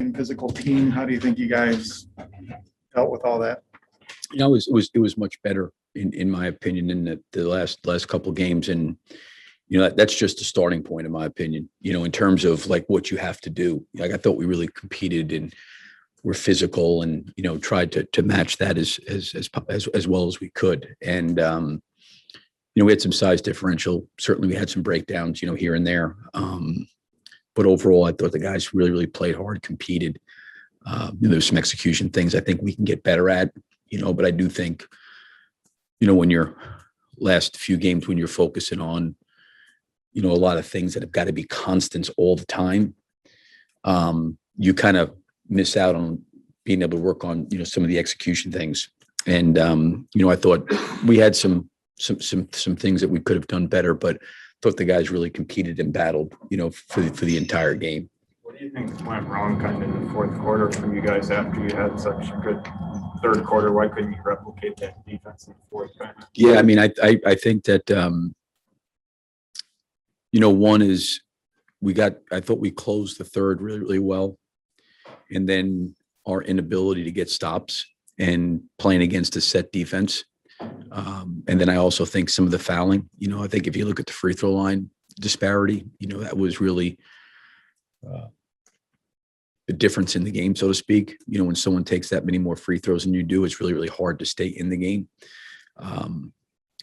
physical team. How do you think you guys dealt with all that? It was much better in my opinion in the last couple of games, and that's just a starting point in my opinion. In terms of like what you have to do. Like I thought we really competed and were physical, and tried to match that as well as we could. And we had some size differential. Certainly, we had some breakdowns, here and there. But overall, I thought the guys really played hard, competed. There's some execution things I think we can get better at. But I do think, when your last few games, when you're focusing on, a lot of things that have got to be constants all the time, you kind of miss out on being able to work on, some of the execution things. And, I thought we had some things that we could have done better, but thought the guys really competed and battled, for the entire game. What do you think went wrong kind of in the fourth quarter for you guys after you had such a good third quarter? Why couldn't you replicate that defense in the fourth? Yeah, I mean, I think that, one is I thought we closed the third really well. And then our inability to get stops and playing against a set defense. And then I also think some of the fouling, I think if you look at the free throw line disparity, that was really the difference in the game, so to speak. When someone takes that many more free throws than you do, it's really hard to stay in the game.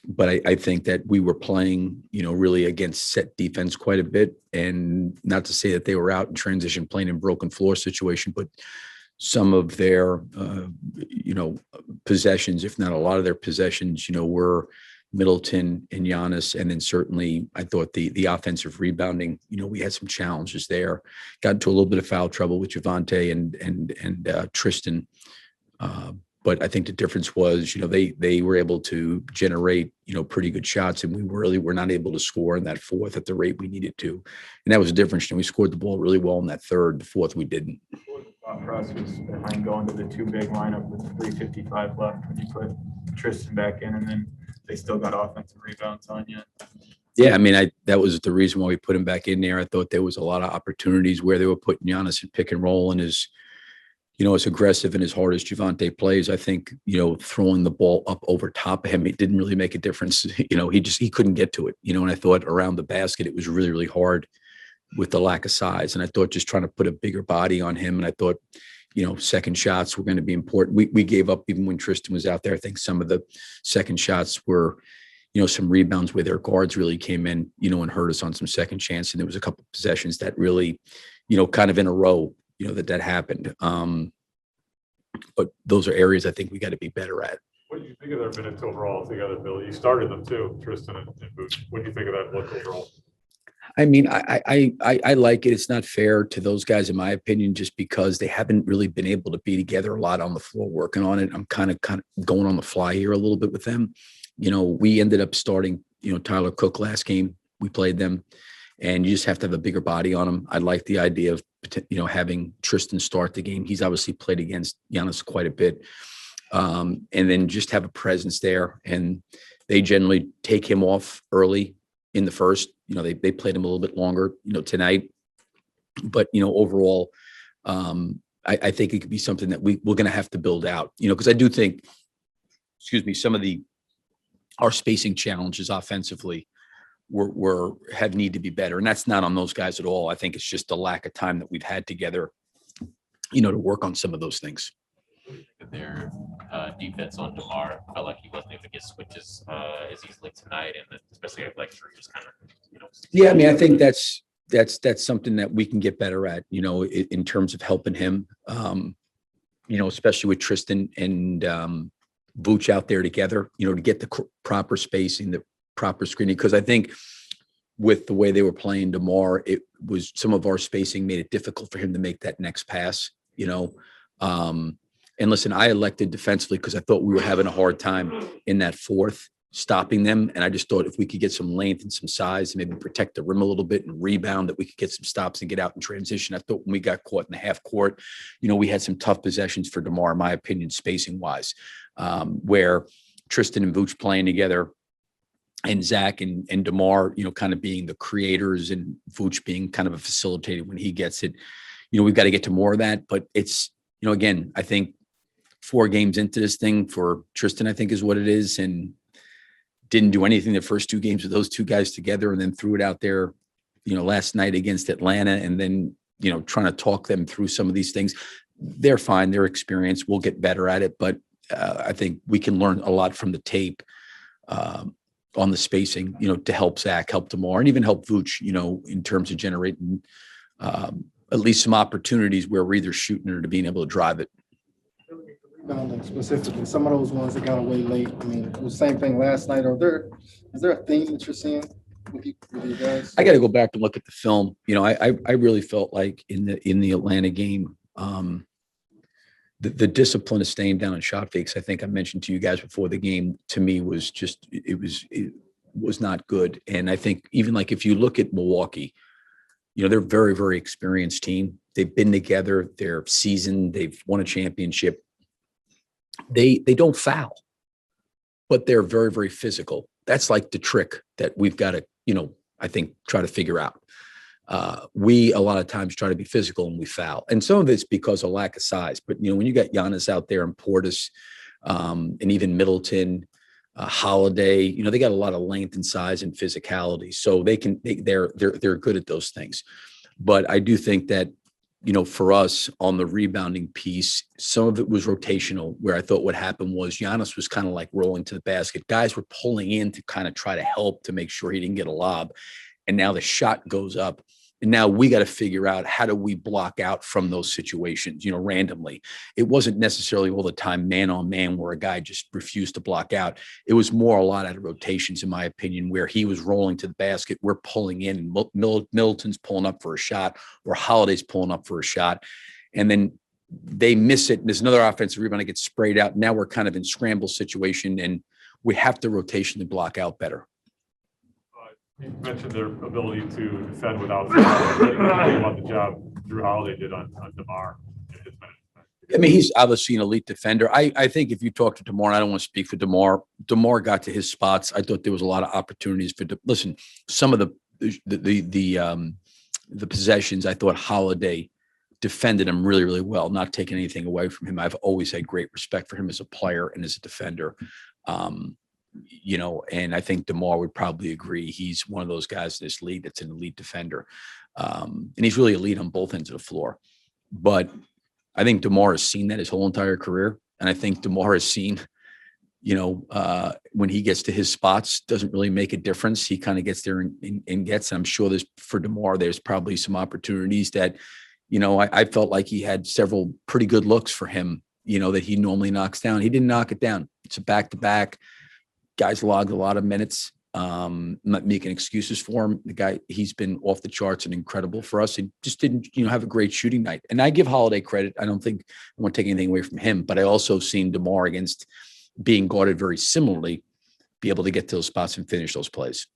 But I think that we were playing, really against set defense quite a bit. And not to say that they were out in transition playing in broken floor situation, but some of their, possessions, if not a lot of their possessions, were Middleton and Giannis. And then certainly I thought the offensive rebounding, we had some challenges there. Got into a little bit of foul trouble with Javonte and Tristan. But I think the difference was, they were able to generate, pretty good shots, and we really were not able to score in that fourth at the rate we needed to. And that was the difference. We scored the ball really well in that third. The fourth, we didn't. What the thought process behind going to the two big lineup with 3:55 left when you put Tristan back in, and then they still got offensive rebounds on you? Yeah, I mean, that was the reason why we put him back in there. I thought there was a lot of opportunities where they were putting Giannis in pick and roll, and as aggressive and as hard as Javonte plays, I think, throwing the ball up over top of him, it didn't really make a difference. He couldn't get to it, and I thought around the basket, it was really hard with the lack of size. And I thought just trying to put a bigger body on him. And I thought, second shots were going to be important. We gave up even when Tristan was out there. I think some of the second shots were, some rebounds where their guards really came in, and hurt us on some second chance. And there was a couple of possessions that really, kind of in a row, that happened. But those are areas I think we got to be better at. What do you think of their minutes overall together, Bill? You started them too, Tristan and Boots. What do you think of that look overall? I mean, I like it. It's not fair to those guys, in my opinion, just because they haven't really been able to be together a lot on the floor working on it. I'm kind of going on the fly here a little bit with them. We ended up starting, Tyler Cook last game. We played them, and you just have to have a bigger body on him. I like the idea of, having Tristan start the game. He's obviously played against Giannis quite a bit. And then just have a presence there. And they generally take him off early in the first. They played him a little bit longer, tonight. But, overall, I think it could be something that we're going to have to build out, because I do think, some of our spacing challenges offensively have need to be better. And that's not on those guys at all. I think it's just the lack of time that we've had together, to work on some of those things. Their defense on DeMar felt like he wasn't able to get switches as easily tonight, and especially like just kind of, Yeah, I mean, I think that's something that we can get better at, in terms of helping him, especially with Tristan and Vooch out there together, to get the proper spacing, the proper screening. Because I think with the way they were playing DeMar, it was some of our spacing made it difficult for him to make that next pass, And listen, I elected defensively because I thought we were having a hard time in that fourth stopping them. And I just thought if we could get some length and some size and maybe protect the rim a little bit and rebound, that we could get some stops and get out in transition. I thought when we got caught in the half court, we had some tough possessions for DeMar, in my opinion, spacing wise, where Tristan and Vooch playing together and Zach and DeMar, kind of being the creators and Vooch being kind of a facilitator when he gets it. we've got to get to more of that. But it's, again, I think 4 games into this thing for Tristan, I think is what it is, and didn't do anything the first 2 games with those 2 guys together, and then threw it out there, last night against Atlanta, and then, trying to talk them through some of these things. They're fine. They're experienced. We'll get better at it. But I think we can learn a lot from the tape on the spacing, to help Zach, help DeMar, and even help Vooch, in terms of generating at least some opportunities where we're either shooting or to being able to drive it. Rebounding specifically, some of those ones that got away late. I mean, it was the same thing last night. Is there a theme that you're seeing with you guys? I got to go back and look at the film. I really felt like in the Atlanta game, the discipline of staying down on shot fakes, I think I mentioned to you guys before the game, to me was just, it was not good. And I think even like if you look at Milwaukee, they're a very, very experienced team. They've been together, they're seasoned, they've won a championship. They don't foul, but they're very, very physical. That's like the trick that we've got to, I think, try to figure out. We a lot of times try to be physical and we foul. And some of it's because of lack of size. But, when you got Giannis out there and Portis and even Middleton, Holiday, they got a lot of length and size and physicality. So they're good at those things. But I do think that, for us on the rebounding piece, some of it was rotational, where I thought what happened was Giannis was kind of like rolling to the basket. Guys were pulling in to kind of try to help to make sure he didn't get a lob. And now the shot goes up. And now we got to figure out how do we block out from those situations, randomly. It wasn't necessarily all the time man on man where a guy just refused to block out. It was more a lot out of rotations, in my opinion, where he was rolling to the basket. We're pulling in, and Middleton's pulling up for a shot, or Holiday's pulling up for a shot. And then they miss it. And there's another offensive rebound that gets sprayed out. Now we're kind of in scramble situation, and we have to rotationally block out better. You mentioned their ability to defend without what do you think about the job Drew Holiday did on DeMar in his minutes? I mean, he's obviously an elite defender. I think if you talk to DeMar, and I don't want to speak for DeMar got to his spots. I thought there was a lot of opportunities for listen, some of the possessions, I thought Holiday defended him really, really well, not taking anything away from him. I've always had great respect for him as a player and as a defender. And I think DeMar would probably agree. He's one of those guys in this league that's an elite defender. And he's really elite on both ends of the floor. But I think DeMar has seen that his whole entire career. And I think DeMar has seen, when he gets to his spots, doesn't really make a difference. He kind of gets there and gets. I'm sure for DeMar, there's probably some opportunities that, I felt like he had several pretty good looks for him, that he normally knocks down. He didn't knock it down. It's a back-to-back. Guys logged a lot of minutes. I'm not making excuses for him. The guy, he's been off the charts and incredible for us. He just didn't, have a great shooting night. And I give Holiday credit. I don't think I want to take anything away from him, but I also seen DeMar against being guarded very similarly, be able to get to those spots and finish those plays.